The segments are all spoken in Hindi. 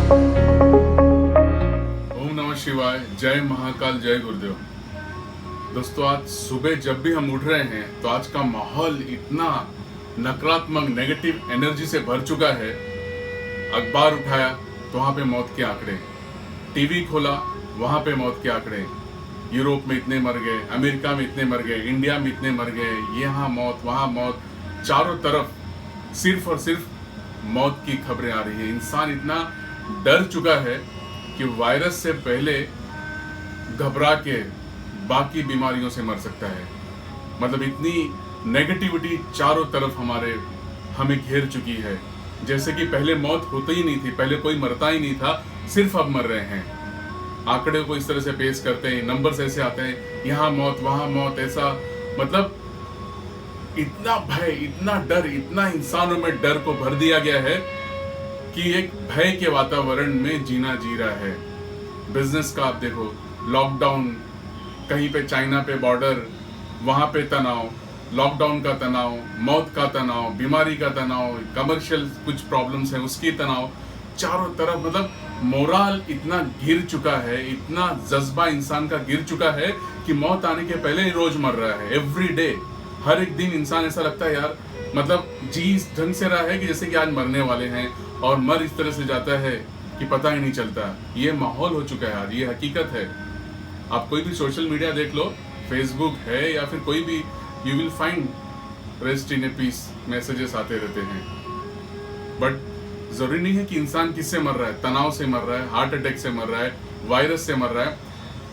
ओम नमः शिवाय, जय महाकाल, जय गुरुदेव। दोस्तों, आज सुबह जब भी हम उठ रहे हैं तो आज का माहौल इतना नकारात्मक नेगेटिव एनर्जी से भर चुका है। अखबार उठाया तो वहां पे मौत के आंकड़े, टीवी खोला वहां पे मौत के आंकड़े, यूरोप में इतने मर गए, अमेरिका में इतने मर गए, इंडिया में इतने मर गए, यहाँ मौत वहां मौत, चारों तरफ सिर्फ और सिर्फ मौत की खबरें आ रही है। इंसान इतना डर चुका है कि वायरस से पहले घबरा के बाकी बीमारियों से मर सकता है। मतलब इतनी नेगेटिविटी चारों तरफ हमें घेर चुकी है। जैसे कि पहले मौत होती ही नहीं थी, पहले कोई मरता ही नहीं था, सिर्फ अब मर रहे हैं। आंकड़े को इस तरह से पेश करते हैं, नंबर्स ऐसे आते हैं, यहाँ मौत वहां मौत, ऐसा मतलब इतना भय, इतना डर, इतना इंसानों में डर को भर दिया गया है कि एक भय के वातावरण में जीना जी रहा है। बिजनेस का आप देखो, लॉकडाउन, कहीं पे चाइना पे बॉर्डर, वहां पे तनाव, लॉकडाउन का तनाव, मौत का तनाव, बीमारी का तनाव, कमर्शियल कुछ प्रॉब्लम्स हैं उसकी तनाव, चारों तरफ मतलब मोराल इतना गिर चुका है, इतना जज्बा इंसान का गिर चुका है कि मौत आने के पहले ही रोज मर रहा है। एवरी डे, हर एक दिन इंसान ऐसा लगता है यार, मतलब जी इस ढंग से रहा है कि जैसे कि आज मरने वाले हैं, और मर इस तरह से जाता है कि पता ही नहीं चलता। ये माहौल हो चुका है यार, ये हकीकत है। आप कोई भी सोशल मीडिया देख लो, फेसबुक है या फिर कोई भी, you will find rest in a peace messages आते रहते हैं। बट जरूरी नहीं है कि इंसान किससे मर रहा है, तनाव से मर रहा है, हार्ट अटैक से मर रहा है, वायरस से मर रहा है।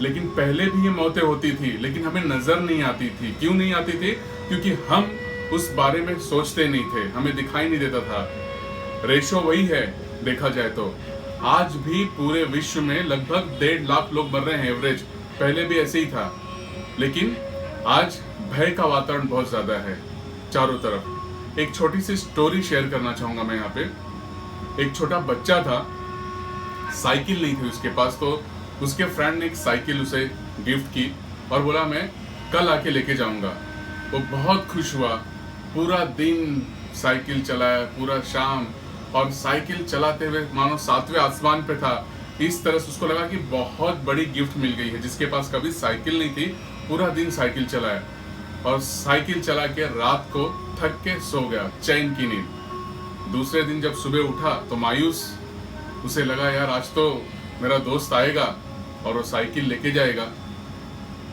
लेकिन पहले भी ये मौतें होती थी, लेकिन हमें नजर नहीं आती थी। क्यों नहीं आती थी? क्योंकि हम उस बारे में सोचते नहीं थे, हमें दिखाई नहीं देता था। रेशो वही है देखा जाए तो। आज भी पूरे विश्व में लगभग 1.5 लाख लोग मर रहे हैं एवरेज, पहले भी ऐसे ही था। लेकिन आज भय का वातावरण बहुत ज्यादा है चारों तरफ। एक छोटी सी स्टोरी शेयर करना चाहूंगा मैं यहाँ पे। एक छोटा बच्चा था, साइकिल नहीं थी उसके पास, तो उसके फ्रेंड ने एक साइकिल उसे गिफ्ट की और बोला मैं कल आके लेके जाऊंगा। वो बहुत खुश हुआ, पूरा दिन साइकिल चलाया, पूरा शाम, और साइकिल चलाते हुए मानो 7वें आसमान पे था। इस तरह से उसको लगा कि बहुत बड़ी गिफ्ट मिल गई है। जिसके पास कभी साइकिल नहीं थी, पूरा दिन साइकिल चलाया, और साइकिल चला के रात को थक के सो गया, चैन की नींद। दूसरे दिन जब सुबह उठा तो मायूस, उसे लगा यार आज तो मेरा दोस्त आएगा और वो साइकिल लेके जाएगा।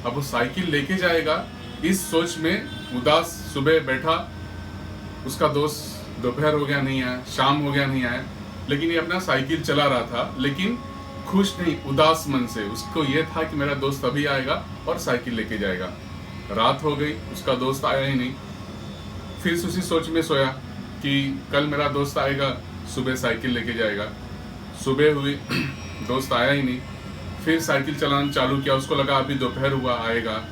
अब वो साइकिल लेके जाएगा इस सोच में उदास सुबह बैठा। उसका दोस्त दोपहर हो गया नहीं आया, शाम हो गया नहीं आया, लेकिन ये अपना साइकिल चला रहा था, लेकिन खुश नहीं, उदास मन से। उसको ये था कि मेरा दोस्त अभी आएगा और साइकिल लेके जाएगा। रात हो गई, उसका दोस्त आया ही नहीं। फिर उसी सोच में सोया कि कल मेरा दोस्त आएगा, सुबह साइकिल लेके जाएगा। सुबह हुई, दोस्त आया ही नहीं। फिर साइकिल चलाना चालू किया, उसको लगा अभी दोपहर हुआ आएगा,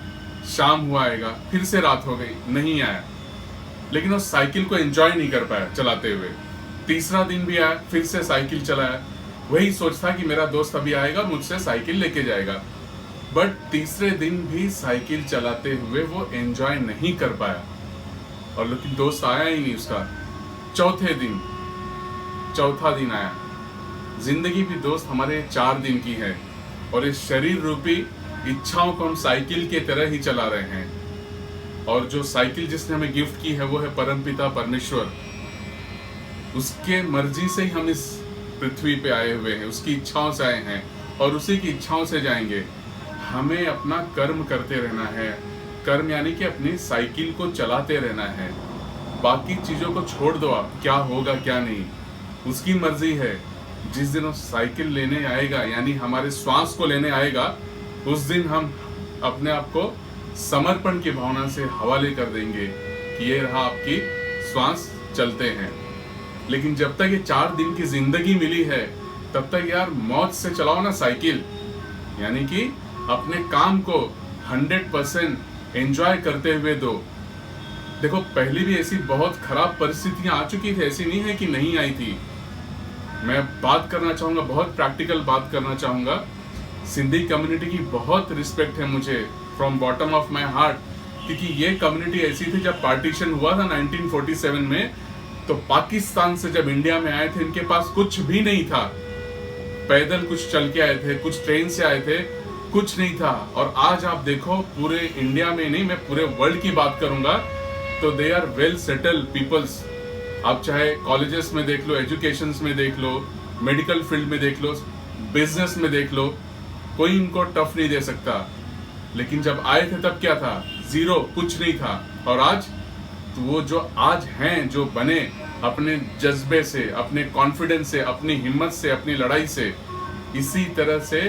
शाम हुआ आएगा, फिर से रात हो गई, नहीं आया। लेकिन वो साइकिल को एंजॉय नहीं कर पाया चलाते हुए। तीसरा दिन भी आया, फिर से साइकिल चलाया, वही सोच था कि मेरा दोस्त अभी आएगा, मुझसे साइकिल लेके जाएगा। बट तीसरे दिन भी साइकिल चलाते हुए वो एंजॉय नहीं कर पाया, और लेकिन दोस्त आया ही नहीं उसका। चौथा दिन आया। जिंदगी भी दोस्त हमारे 4 दिन की है, और इस शरीर रूपी इच्छाओं को हम साइकिल के तरह ही चला रहे हैं। और जो साइकिल जिसने हमें गिफ्ट की है वो है परमपिता परमेश्वर। उसके मर्जी से ही हम इस पृथ्वी पे आए हुए हैं, उसकी इच्छाओं से आए हैं और उसी की इच्छाओं से जाएंगे। हमें अपना कर्म करते रहना है। कर्म यानी कि अपनी साइकिल को चलाते रहना है। बाकी चीजों को छोड़ दो, आप क्या होगा क्या नहीं उसकी मर्जी है। जिस दिन वो साइकिल लेने आएगा, यानी हमारे श्वास को लेने आएगा, उस दिन हम अपने आप को समर्पण की भावना से हवाले कर देंगे कि ये रहा आपकी श्वास, चलते हैं। लेकिन जब तक ये 4 दिन की जिंदगी मिली है, तब तक यार मौत से चलाओ ना साइकिल। यानी कि अपने काम को 100% एंजॉय करते हुए दो। देखो, पहले भी ऐसी बहुत खराब परिस्थितियां आ चुकी थी, ऐसी नहीं है कि नहीं आई थी। मैं बात करना चाहूंगा, बहुत प्रैक्टिकल बात करना चाहूंगा। सिंधी कम्युनिटी की बहुत रिस्पेक्ट है मुझे, from bottom of my heart, क्योंकि ये कम्युनिटी ऐसी थी जब पार्टीशन हुआ था 1947 में, तो पाकिस्तान से जब इंडिया में आए थे, इनके पास कुछ भी नहीं था। पैदल कुछ चल के आए थे, कुछ ट्रेन से आए थे, कुछ नहीं था। और आज आप देखो पूरे इंडिया में नहीं, मैं पूरे वर्ल्ड की बात करूंगा, तो they are well settled peoples. आप चाहे कॉलेजेस में देख लो, एजुकेशन में देख लो, मेडिकल फील्ड में देख लो, बिजनेस में देख लो, कोई इनको टफ नहीं दे सकता। लेकिन जब आए थे तब क्या था? जीरो, कुछ नहीं था। और आज तो वो जो आज हैं, जो बने अपने जज्बे से, अपने कॉन्फिडेंस से, अपनी हिम्मत से, अपनी लड़ाई से, इसी तरह से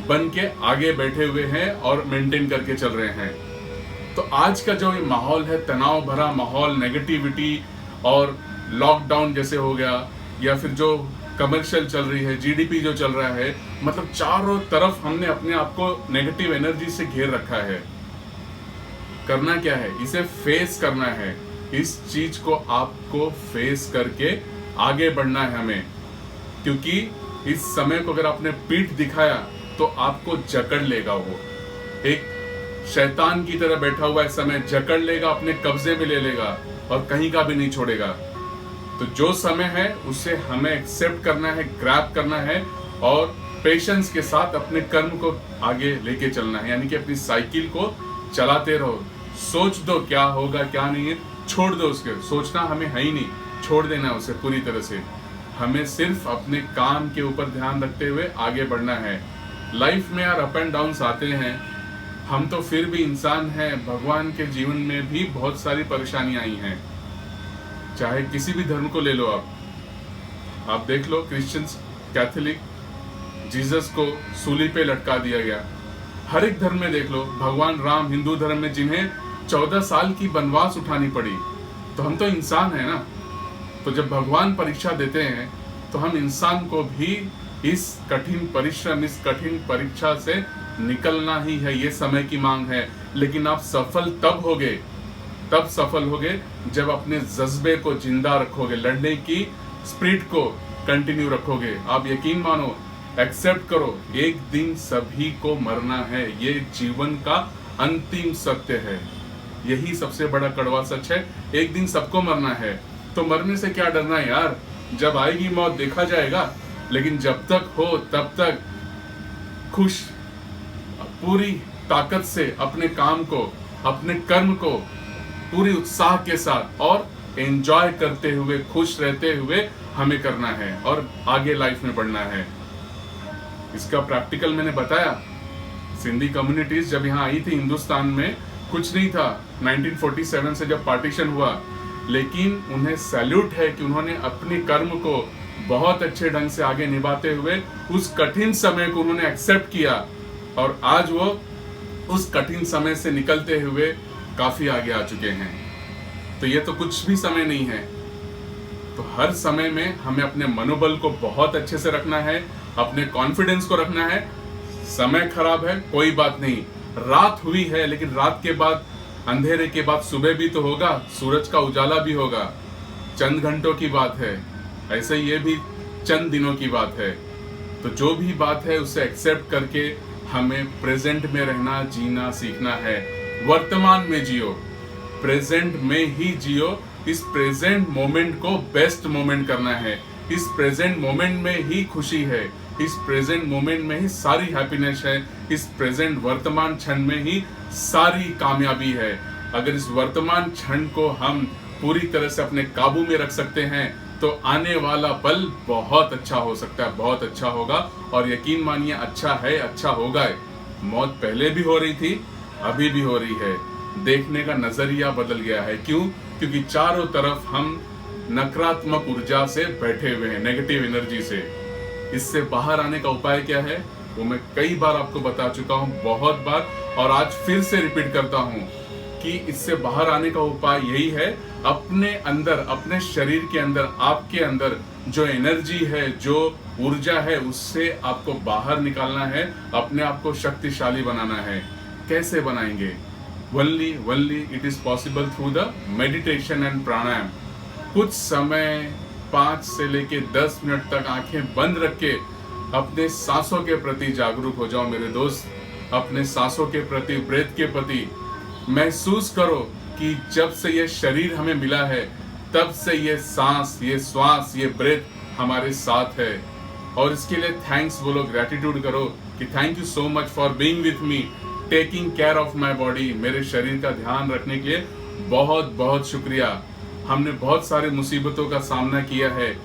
बन के आगे बैठे हुए हैं और मेंटेन करके चल रहे हैं। तो आज का जो ये माहौल है, तनाव भरा माहौल, नेगेटिविटी और लॉकडाउन जैसे हो गया, या फिर जो कमर्शियल चल रही है, जीडीपी जो चल रहा है, मतलब चारों तरफ हमने अपने आप को नेगेटिव एनर्जी से घेर रखा है। करना क्या है? इसे फेस करना है। इस चीज को आपको फेस करके आगे बढ़ना है हमें, क्योंकि इस समय को अगर आपने पीठ दिखाया तो आपको जकड़ लेगा। वो एक शैतान की तरह बैठा हुआ है, समय जकड़ लेगा, अपने कब्जे में ले लेगा और कहीं का भी नहीं छोड़ेगा। तो जो समय है उसे हमें एक्सेप्ट करना है, ग्रैब करना है और पेशेंस के साथ अपने कर्म को आगे लेके चलना है। यानी कि अपनी साइकिल को चलाते रहो। सोच दो क्या होगा क्या नहीं है, छोड़ दो उसके, सोचना हमें है ही नहीं, छोड़ देना उसे पूरी तरह से। हमें सिर्फ अपने काम के ऊपर ध्यान रखते हुए आगे बढ़ना है। लाइफ में यार अप एंड डाउन्स आते हैं, हम तो फिर भी इंसान हैं। भगवान के जीवन में भी बहुत सारी परेशानियां आई हैं, चाहे किसी भी धर्म को ले लो आप देख लो, क्रिश्चियंस, कैथोलिक, जीसस को सूली पे लटका दिया गया। हर एक धर्म में देख लो, भगवान राम, हिंदू धर्म में जिन्हें 14 साल की वनवास उठानी पड़ी। तो हम तो इंसान है ना, तो जब भगवान परीक्षा देते हैं तो हम इंसान को भी इस कठिन परिश्रम, इस कठिन परीक्षा से निकलना ही है। ये समय की मांग है। लेकिन आप सफल तब सफल होगे जब अपने जज्बे को जिंदा रखोगे, लड़ने की स्पिरिट को कंटिन्यू रखोगे। आप यकीन मानो, एक्सेप्ट करो, एक दिन सभी को मरना है। ये जीवन का अंतिम सत्य है। यही सबसे बड़ा कड़वा सच है। एक दिन सबको मरना है, तो मरने से क्या डरना है यार? जब आएगी मौत देखा जाएगा। लेकिन जब तक हो तब तक खुश, पूरी ताकत से अपने काम को, अपने कर्म को पूरी उत्साह के साथ और एंजॉय करते हुए, खुश रहते हुए हमें करना है और आगे लाइफ में बढ़ना है। इसका प्रैक्टिकल मैंने बताया। सिंधी कम्युनिटीज जब यहाँ आई थी हिंदुस्तान में, कुछ नहीं था 1947 से जब पार्टीशन हुआ, लेकिन उन्हें सैल्यूट है कि उन्होंने अपने कर्म को बहुत अच्छे ढंग से आगे निभाते हुए उस कठिन समय को उन्होंने एक्सेप्ट किया और आज वो उस कठिन समय से निकलते हुए काफी आगे आ चुके हैं। तो ये तो कुछ भी समय नहीं है। तो हर समय में हमें अपने मनोबल को बहुत अच्छे से रखना है, अपने कॉन्फिडेंस को रखना है। समय खराब है, कोई बात नहीं, रात हुई है, लेकिन रात के बाद, अंधेरे के बाद सुबह भी तो होगा, सूरज का उजाला भी होगा। चंद घंटों की बात है, ऐसे ये भी चंद दिनों की बात है। तो जो भी बात है उसे एक्सेप्ट करके हमें प्रेजेंट में रहना, जीना सीखना है। वर्तमान में जियो, प्रेजेंट में ही जियो। इस प्रेजेंट मोमेंट को बेस्ट मोमेंट करना है। इस प्रेजेंट मोमेंट में ही खुशी है, इस प्रेजेंट मोमेंट में ही सारी हैप्पीनेस है, इस प्रेजेंट वर्तमान क्षण में ही सारी कामयाबी है। अगर इस वर्तमान क्षण को हम पूरी तरह से अपने काबू में रख सकते हैं तो आने वाला पल बहुत अच्छा हो सकता है, बहुत अच्छा होगा। और यकीन मानिए, अच्छा है, अच्छा होगा। मौत पहले भी हो रही थी, अभी भी हो रही है। देखने का नजरिया बदल गया है। क्यों? क्योंकि चारों तरफ हम नकारात्मक ऊर्जा से बैठे हुए हैं, नेगेटिव एनर्जी से। इससे बाहर आने का उपाय क्या है वो मैं कई बार आपको बता चुका हूं, बहुत बार, और आज फिर से रिपीट करता हूं कि इससे बाहर आने का उपाय यही है, अपने अंदर, अपने शरीर के अंदर, आपके अंदर जो एनर्जी है, जो ऊर्जा है, उससे आपको बाहर निकालना है, अपने आप को शक्तिशाली बनाना है। कैसे बनाएंगे? Only it is possible through the meditation and pranayam। कुछ समय 5 से लेके 10 मिनट तक आंखें बंद रख के अपने सांसों के प्रति जागरूक हो जाओ मेरे दोस्त। अपने सांसों के प्रति, ब्रेथ के प्रति महसूस करो कि जब से ये शरीर हमें मिला है तब से ये सांस, ये श्वास, ये ब्रेथ हमारे साथ है। और इसके लिए थैंक्स बोलो, ग्रेटिट्यूड करो कि thank you so much for being with me, taking care of my body. मेरे शरीर का ध्यान रखने के लिए बहुत बहुत शुक्रिया। हमने बहुत सारी मुसीबतों का सामना किया है,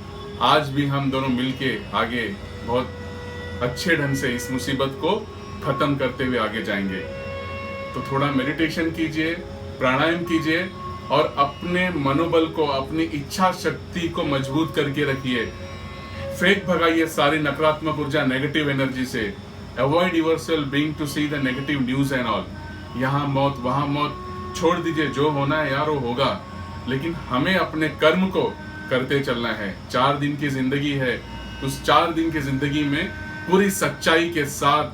आज भी हम दोनों मिलके आगे बहुत अच्छे ढंग से इस मुसीबत को खत्म करते हुए आगे जाएंगे। तो थोड़ा मेडिटेशन कीजिए, प्राणायाम कीजिए और अपने मनोबल को, अपनी इच्छा शक्ति को मजबूत करके रखिए। फेक भगाइए सारी नकारात्मक ऊर्जा, नेगेटिव एनर्जी से। Avoid yourself being to see the negative news and all. यहाँ मौत वहां मौत, छोड़ दीजिए, जो होना है यार वो होगा, लेकिन हमें अपने कर्म को करते चलना है। 4 दिन की जिंदगी है, उस 4 दिन की जिंदगी में पूरी सच्चाई के साथ,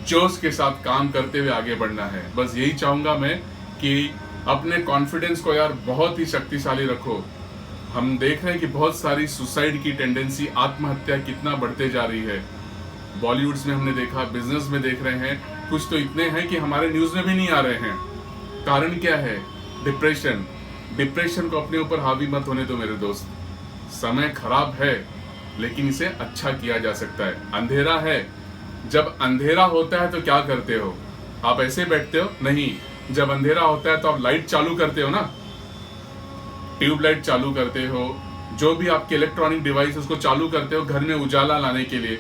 जोश के साथ काम करते हुए आगे बढ़ना है। बस यही चाहूंगा मैं कि अपने कॉन्फिडेंस को यार बहुत ही शक्तिशाली रखो। हम देख रहे हैं कि बहुत सारी सुसाइड की टेंडेंसी, आत्महत्या कितना बढ़ते जा रही है। बॉलीवुड्स में हमने देखा, बिजनेस में देख रहे हैं, कुछ तो इतने हैं कि हमारे न्यूज में भी नहीं आ रहे हैं। कारण क्या है? डिप्रेशन। डिप्रेशन को अपने ऊपर हावी मत होने दो मेरे दोस्त। समय खराब है लेकिन इसे अच्छा किया जा सकता है। अंधेरा है, जब अंधेरा होता है तो क्या करते हो? आप ऐसे बैठते हो? नहीं, जब अंधेरा होता है तो आप लाइट चालू करते हो ना, ट्यूबलाइट चालू करते हो, जो भी आपके इलेक्ट्रॉनिक डिवाइस उसको चालू करते हो घर में उजाला लाने के लिए।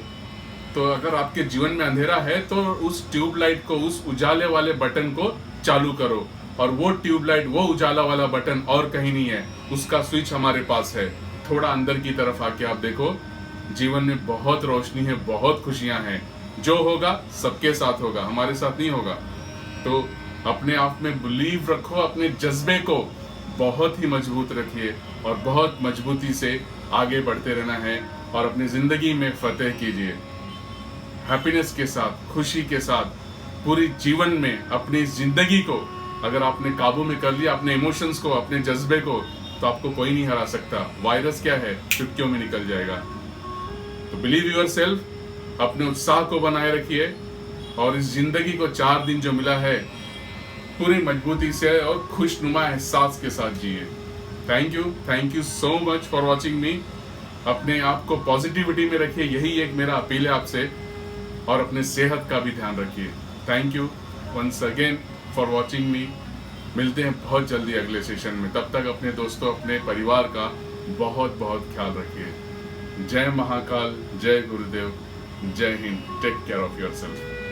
तो अगर आपके जीवन में अंधेरा है तो उस ट्यूबलाइट को, उस उजाले वाले बटन को चालू करो। और वो ट्यूबलाइट, वो उजाला वाला बटन और कहीं नहीं है, उसका स्विच हमारे पास है। थोड़ा अंदर की तरफ आके आप देखो, जीवन में बहुत रोशनी है, बहुत खुशियां हैं। जो होगा सबके साथ होगा, हमारे साथ नहीं होगा। तो अपने आप में बिलीव रखो, अपने जज्बे को बहुत ही मजबूत रखिए और बहुत मजबूती से आगे बढ़ते रहना है और अपनी जिंदगी में फतेह कीजिए। हैप्पीनेस के साथ, खुशी के साथ पूरी जीवन में अपनी जिंदगी को अगर आपने काबू में कर लिया, अपने इमोशंस को, अपने जज्बे को, तो आपको कोई नहीं हरा सकता। वायरस क्या है, चुटकियों में निकल जाएगा। तो बिलीव योरसेल्फ, अपने उत्साह को बनाए रखिए और इस जिंदगी को 4 दिन जो मिला है पूरी मजबूती से और खुशनुमा एहसास के साथ जिए। Thank you so much for watching मी। अपने आप को पॉजिटिविटी में रखिए, यही एक मेरा अपील है आपसे, और अपने सेहत का भी ध्यान रखिए। Thank you once again for watching me. मिलते हैं बहुत जल्दी अगले सेशन में। तब तक अपने दोस्तों, अपने परिवार का बहुत बहुत ख्याल रखिए। जय महाकाल, जय गुरुदेव, जय Hind. Take care of yourself.